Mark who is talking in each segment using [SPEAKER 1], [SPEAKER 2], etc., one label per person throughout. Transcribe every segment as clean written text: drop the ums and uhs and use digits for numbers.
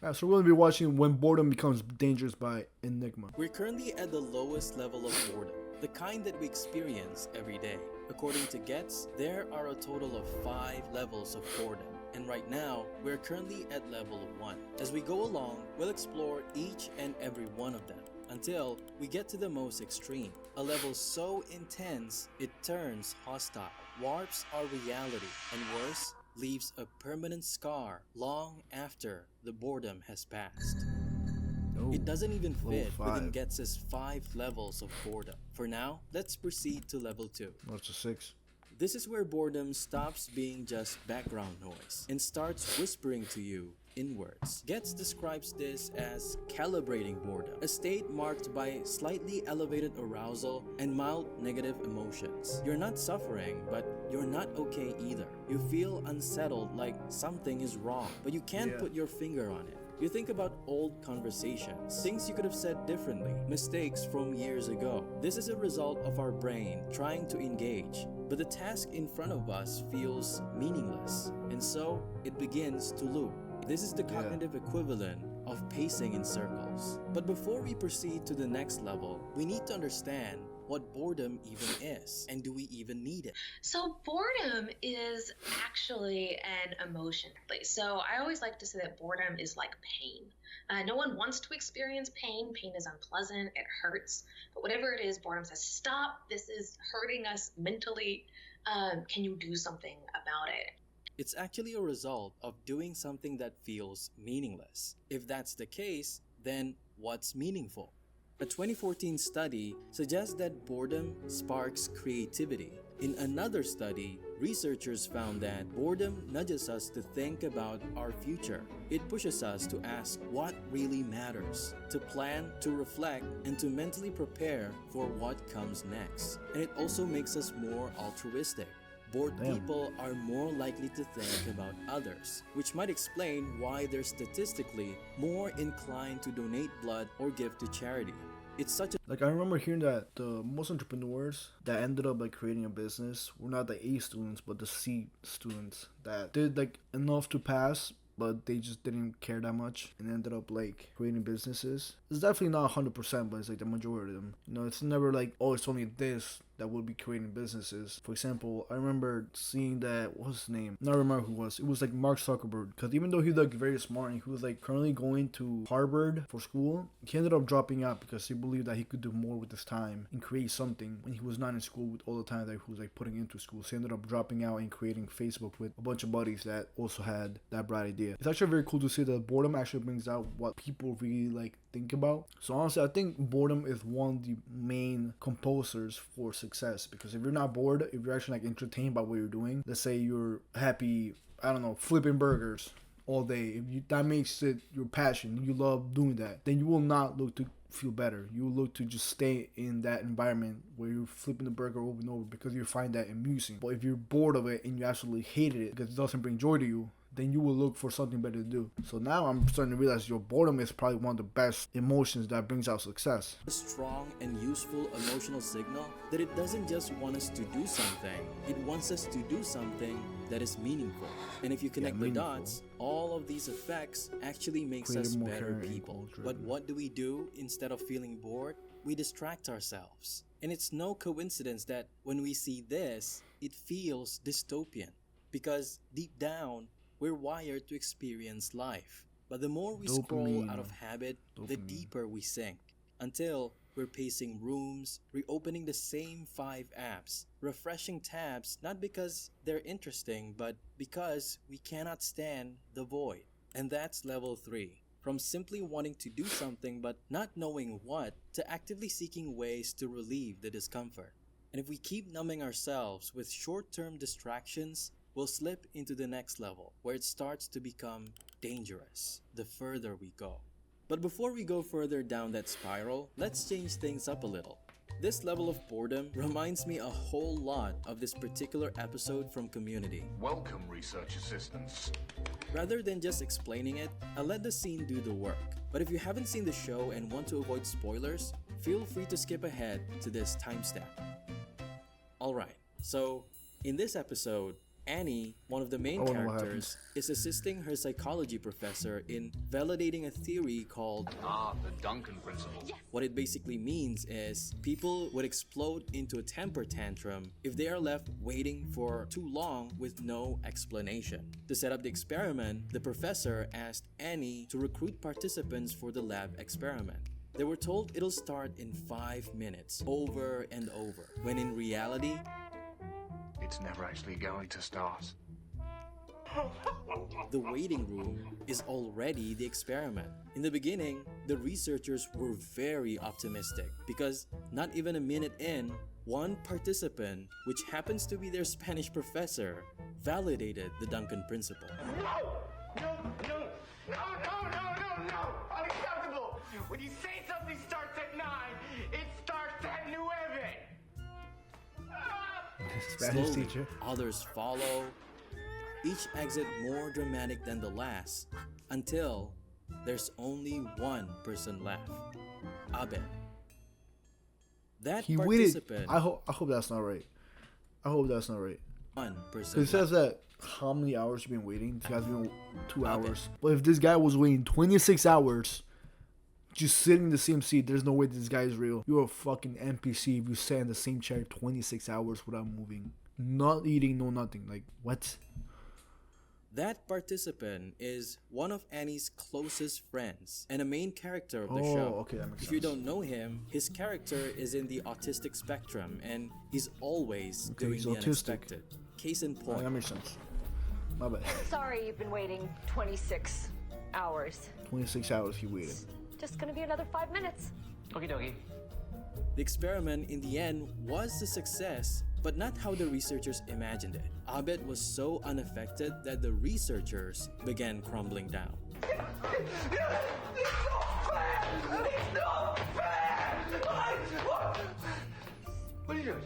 [SPEAKER 1] Yeah, so we're going to be watching When Boredom Becomes Dangerous by Enigma.
[SPEAKER 2] We're currently at the lowest level of boredom, the kind that we experience every day. According to Getz, there are a total of 5 levels of boredom, and right now, we're currently at level 1. As we go along, we'll explore each and every one of them until we get to the most extreme, a level so intense it turns hostile, warps our reality, and worse, leaves a permanent scar long after the boredom has passed.
[SPEAKER 1] Oh,
[SPEAKER 2] It doesn't even
[SPEAKER 1] level
[SPEAKER 2] fit within
[SPEAKER 1] 5.
[SPEAKER 2] Getz's 5 levels of boredom. For now, let's proceed to level 2.
[SPEAKER 1] What's a 6?
[SPEAKER 2] This is where boredom stops being just background noise and starts whispering to you inwards. Getz describes this as calibrating boredom, a state marked by slightly elevated arousal and mild negative emotions. You're not suffering, but you're not okay either. You feel unsettled, like something is wrong, but you can't put your finger on it. You think about old conversations, things you could have said differently, mistakes from years ago. This is a result of our brain trying to engage, but the task in front of us feels meaningless, and so it begins to loop. This is the cognitive equivalent of pacing in circles. But before we proceed to the next level, we need to understand what boredom even is, and do we even need it?
[SPEAKER 3] So boredom is actually an emotion. So I always like to say that boredom is like pain. No one wants to experience pain. Pain is unpleasant. It hurts. But whatever it is, boredom says, stop. This is hurting us mentally. Can you do something about it?
[SPEAKER 2] It's actually a result of doing something that feels meaningless. If that's the case, then what's meaningful? A 2014 study suggests that boredom sparks creativity. In another study, researchers found that boredom nudges us to think about our future. It pushes us to ask what really matters, to plan, to reflect, and to mentally prepare for what comes next. And it also makes us more altruistic. Bored people are more likely to think about others, which might explain why they're statistically more inclined to donate blood or give to charity. It's such a
[SPEAKER 1] Like, I remember hearing that the most entrepreneurs that ended up like creating a business were not the A students but the C students that did like enough to pass, but they just didn't care that much and ended up like creating businesses. It's definitely not 100%, but it's like the majority of them. You know, it's never like, oh, it's only this that will be creating businesses. For example, I remember seeing that, what was his name? I don't remember who it was. It was like Mark Zuckerberg. Because even though he looked very smart and he was like currently going to Harvard for school, he ended up dropping out because he believed that he could do more with his time and create something when he was not in school with all the time that he was like putting into school. So he ended up dropping out and creating Facebook with a bunch of buddies that also had that bright idea. It's actually very cool to see that boredom actually brings out what people really like think about. So honestly, I think boredom is one of the main composers for success, because if you're not bored, if you're actually like entertained by what you're doing, let's say you're happy, I don't know, flipping burgers all day, if you, that makes it your passion, you love doing that, then you will not look to feel better. You will look to just stay in that environment where you're flipping the burger over and over because you find that amusing. But if you're bored of it and you absolutely hated it because it doesn't bring joy to you, then you will look for something better to do. So now I'm starting to realize your boredom is probably one of the best emotions that brings out success.
[SPEAKER 2] A strong and useful emotional signal that it doesn't just want us to do something, it wants us to do something that is meaningful. And if you connect the dots, all of these effects actually makes us better people. But what do we do instead of feeling bored? We distract ourselves. And it's no coincidence that when we see this, it feels dystopian. Because deep down, we're wired to experience life. But the more we scroll out of habit, the deeper we sink. Until we're pacing rooms, reopening the same 5 apps, refreshing tabs not because they're interesting, but because we cannot stand the void. And that's level 3. From simply wanting to do something but not knowing what, to actively seeking ways to relieve the discomfort. And if we keep numbing ourselves with short-term distractions, we'll slip into the next level, where it starts to become dangerous the further we go. But before we go further down that spiral, let's change things up a little. This level of boredom reminds me a whole lot of this particular episode from Community.
[SPEAKER 4] Welcome, research assistants.
[SPEAKER 2] Rather than just explaining it, I'll let the scene do the work. But if you haven't seen the show and want to avoid spoilers, feel free to skip ahead to this timestamp. Alright, so in this episode, Annie, one of the main
[SPEAKER 1] I wonder what
[SPEAKER 2] characters, is assisting her psychology professor in validating a theory called
[SPEAKER 4] the Duncan principle.
[SPEAKER 2] what it basically means is people would explode into a temper tantrum if they are left waiting for too long with no explanation. To set up the experiment, the professor asked Annie to recruit participants for the lab experiment. They were told it'll start in 5 minutes, over and over, when in reality,
[SPEAKER 4] It's never actually going to start.
[SPEAKER 2] the waiting room is already the experiment. In the beginning, the researchers were very optimistic because not even a minute in, one participant, which happens to be their Spanish professor, validated the Duncan principle.
[SPEAKER 5] No! Unacceptable! When you say something starts at 9, it starts at 9.
[SPEAKER 1] Spanish
[SPEAKER 2] Slowly,
[SPEAKER 1] teacher.
[SPEAKER 2] others follow, each exit more dramatic than the last, until there's only one person left, Abed. That
[SPEAKER 1] He waited.
[SPEAKER 2] participant,
[SPEAKER 1] I hope that's not right. I hope that's not right.
[SPEAKER 2] one person
[SPEAKER 1] It says
[SPEAKER 2] left.
[SPEAKER 1] that how many hours you been waiting? This guy's been 2
[SPEAKER 2] Abed.
[SPEAKER 1] hours. But if this guy was waiting 26 hours, just sitting in the same seat, there's no way this guy is real. You're a fucking NPC if you sat in the same chair 26 hours without moving. Not eating, no nothing. Like, what?
[SPEAKER 2] That participant is one of Annie's closest friends and a main character of the show.
[SPEAKER 1] Okay, that makes
[SPEAKER 2] If
[SPEAKER 1] sense.
[SPEAKER 2] you don't know him, his character is in the autistic spectrum and he's always
[SPEAKER 1] Okay,
[SPEAKER 2] doing
[SPEAKER 1] he's
[SPEAKER 2] the
[SPEAKER 1] autistic.
[SPEAKER 2] unexpected. Case in
[SPEAKER 1] That
[SPEAKER 2] point,
[SPEAKER 1] makes sense. My bad.
[SPEAKER 6] Sorry you've been waiting 26 hours.
[SPEAKER 1] 26 hours he waited.
[SPEAKER 6] Just gonna be another 5 minutes.
[SPEAKER 5] Okie dokie.
[SPEAKER 2] the experiment in the end was a success, but not how the researchers imagined it. Abed was so unaffected that the researchers began crumbling down.
[SPEAKER 5] What are you doing?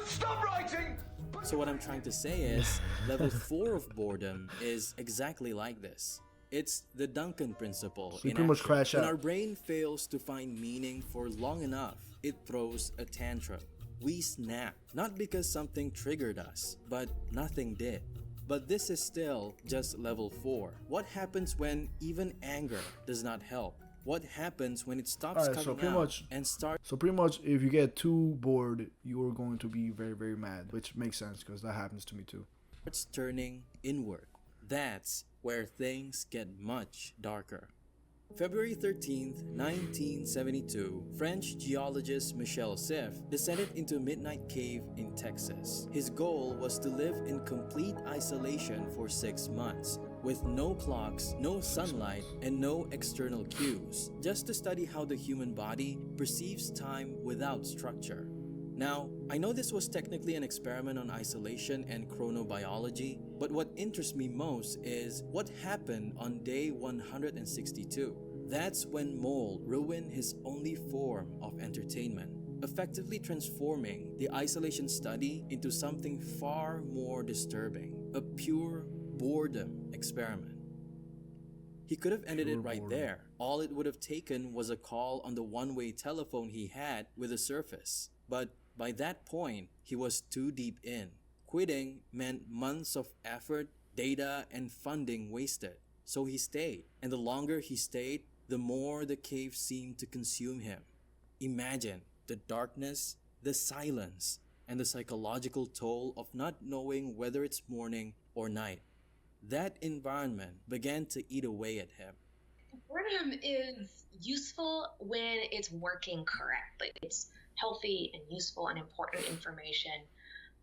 [SPEAKER 5] Stop writing!
[SPEAKER 2] So what I'm trying to say is, level 4 of boredom is exactly like this. It's the Duncan principle.
[SPEAKER 1] So you
[SPEAKER 2] in
[SPEAKER 1] pretty much
[SPEAKER 2] action.
[SPEAKER 1] crash
[SPEAKER 2] When
[SPEAKER 1] out.
[SPEAKER 2] our brain fails to find meaning for long enough, it throws a tantrum. We snap, not because something triggered us, but nothing did. But this is still just level 4. What happens when even anger does not help? What happens when it stops
[SPEAKER 1] Alright, so
[SPEAKER 2] coming
[SPEAKER 1] pretty
[SPEAKER 2] out
[SPEAKER 1] much-
[SPEAKER 2] and starts
[SPEAKER 1] So pretty much, if you get too bored, you are going to be very, very mad, which makes sense because that happens to me too.
[SPEAKER 2] turning inward? That's where things get much darker. February 13th, 1972, French geologist Michel Siff descended into a midnight cave in Texas. His goal was to live in complete isolation for 6 months, with no clocks, no sunlight, and no external cues, just to study how the human body perceives time without structure. Now, I know this was technically an experiment on isolation and chronobiology, but what interests me most is what happened on day 162. That's when mold ruined his only form of entertainment, effectively transforming the isolation study into something far more disturbing, a pure boredom experiment. He could have ended it
[SPEAKER 1] Pure
[SPEAKER 2] right
[SPEAKER 1] boredom.
[SPEAKER 2] there. All it would have taken was a call on the one-way telephone he had with the surface. But by that point, he was too deep in. Quitting meant months of effort, data, and funding wasted. So he stayed. And the longer he stayed, the more the cave seemed to consume him. Imagine the darkness, the silence, and the psychological toll of not knowing whether it's morning or night. That environment began to eat away at him.
[SPEAKER 3] Boredom is useful when it's working correctly. It's healthy and useful and important information,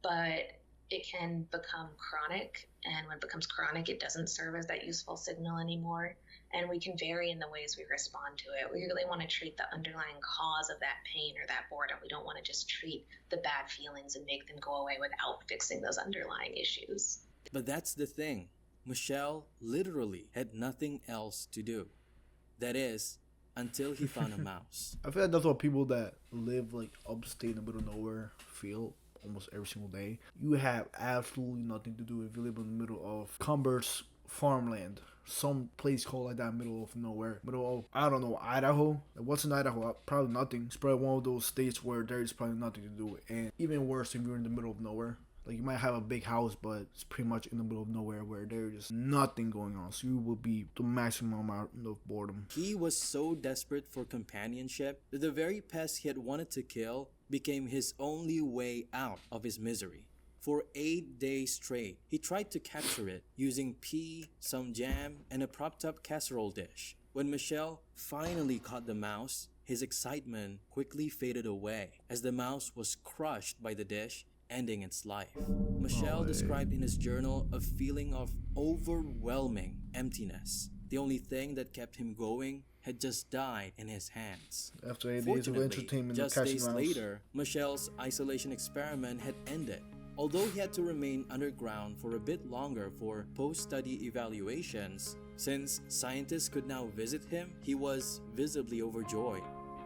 [SPEAKER 3] but it can become chronic. And when it becomes chronic, it doesn't serve as that useful signal anymore. And we can vary in the ways we respond to it. We really want to treat the underlying cause of that pain or that boredom. We don't want to just treat the bad feelings and make them go away without fixing those underlying issues.
[SPEAKER 2] But that's the thing. Michelle literally had nothing else to do. That is, until he found a mouse.
[SPEAKER 1] I feel like that's what people that live like upstate in the middle of nowhere feel almost every single day. You have absolutely nothing to do if you live in the middle of Cumber's farmland. Some place called like that, middle of nowhere. Middle of, I don't know, Idaho. What's in Idaho? Probably nothing. It's probably one of those states where there's probably nothing to do. And even worse if you're in the middle of nowhere. Like you might have a big house, but it's pretty much in the middle of nowhere where there's just nothing going on. So you will be the maximum amount of boredom.
[SPEAKER 2] He was so desperate for companionship that the very pest he had wanted to kill became his only way out of his misery. For 8 days straight, he tried to capture it using pee, some jam, and a propped-up casserole dish. When Michelle finally caught the mouse, his excitement quickly faded away as the mouse was crushed by the dish, ending its life. Michelle described in his journal a feeling of overwhelming emptiness. The only thing that kept him going had just died in his hands.
[SPEAKER 1] After 8 days of entertainment,
[SPEAKER 2] just days later, Michelle's isolation experiment had ended. Although he had to remain underground for a bit longer for post-study evaluations, since scientists could now visit him, he was visibly overjoyed.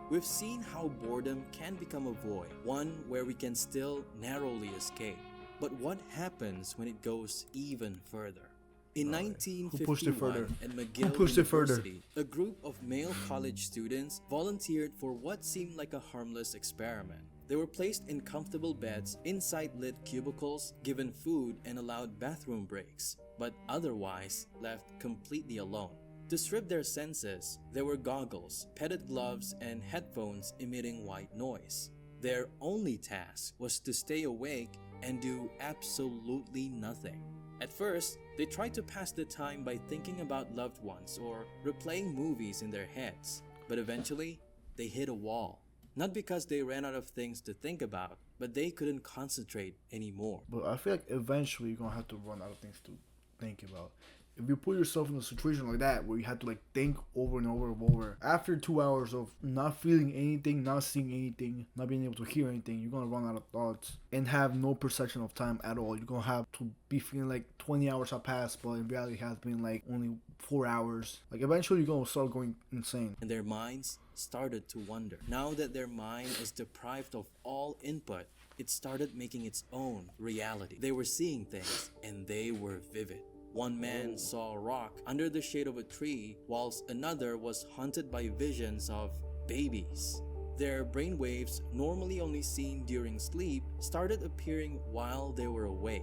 [SPEAKER 2] We've seen how boredom can become a void, one where we can still narrowly escape. But what happens when it goes even further? In 1951, at McGill University, a group of male college students volunteered for what seemed like a harmless experiment. They were placed in comfortable beds inside lit cubicles, given food and allowed bathroom breaks, but otherwise left completely alone. To strip their senses, there were goggles, padded gloves, and headphones emitting white noise. Their only task was to stay awake and do absolutely nothing. At first, they tried to pass the time by thinking about loved ones or replaying movies in their heads, but eventually, they hit a wall. Not because they ran out of things to think about, but they couldn't concentrate anymore.
[SPEAKER 1] But I feel like eventually you're gonna have to run out of things to think about. If you put yourself in a situation like that where you have to like think over and over and over, after 2 hours of not feeling anything, not seeing anything, not being able to hear anything, you're gonna run out of thoughts and have no perception of time at all. You're gonna have to be feeling like 20 hours have passed, but in reality it has been like only 4 hours. Like eventually you're gonna start going insane.
[SPEAKER 2] And their minds started to wander. Now that their mind is deprived of all input, it started making its own reality. They were seeing things, and they were vivid. One man saw a rock under the shade of a tree, whilst another was haunted by visions of babies. Their brainwaves, normally only seen during sleep, started appearing while they were awake.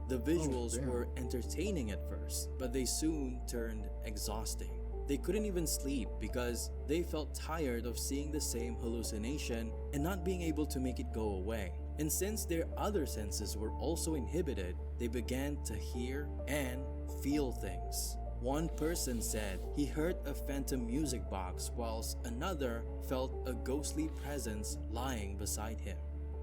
[SPEAKER 2] The visuals were entertaining at first, but they soon turned exhausting. They couldn't even sleep because they felt tired of seeing the same hallucination and not being able to make it go away. And since their other senses were also inhibited, they began to hear and feel things. One person said he heard a phantom music box, whilst another felt a ghostly presence lying beside him.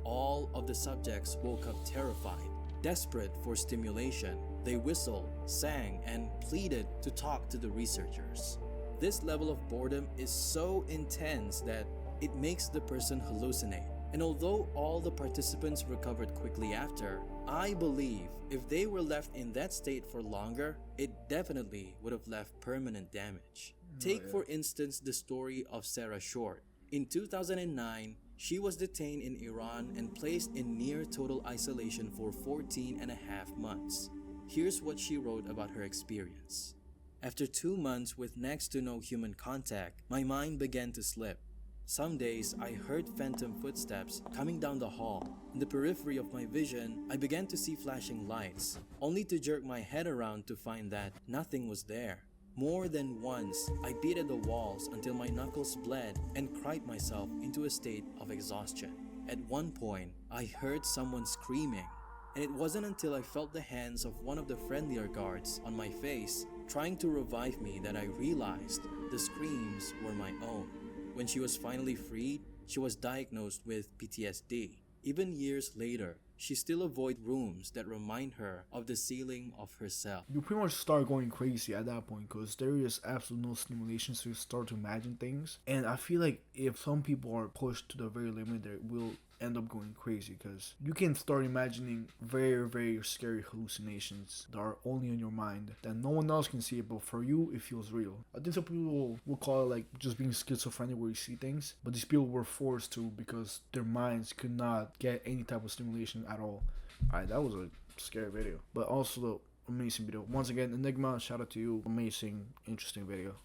[SPEAKER 2] All of the subjects woke up terrified, desperate for stimulation. They whistled, sang, and pleaded to talk to the researchers. This level of boredom is so intense that it makes the person hallucinate. And although all the participants recovered quickly after, I believe if they were left in that state for longer, it definitely would have left permanent damage. Take for instance the story of Sarah Short. In 2009, she was detained in Iran and placed in near total isolation for 14 and a half months. Here's what she wrote about her experience. After 2 months with next to no human contact, my mind began to slip. Some days, I heard phantom footsteps coming down the hall. In the periphery of my vision, I began to see flashing lights, only to jerk my head around to find that nothing was there. More than once, I beat at the walls until my knuckles bled and cried myself into a state of exhaustion. At one point, I heard someone screaming, and it wasn't until I felt the hands of one of the friendlier guards on my face trying to revive me that I realized the screams were my own. When she was finally freed, she was diagnosed with PTSD. Even years later, she still avoids rooms that remind her of the ceiling of her cell.
[SPEAKER 1] You pretty much start going crazy at that point because there is absolutely no stimulation, so you start to imagine things. And I feel like if some people are pushed to the very limit, they will end up going crazy because you can start imagining very, very scary hallucinations that are only in your mind that no one else can see it, but for you it feels real. I think some people will call it like just being schizophrenic where you see things, but these people were forced to because their minds could not get any type of stimulation at all. Alright, that was a scary video, but also the amazing video. Once again, Enigma, shout out to you. Amazing, interesting video.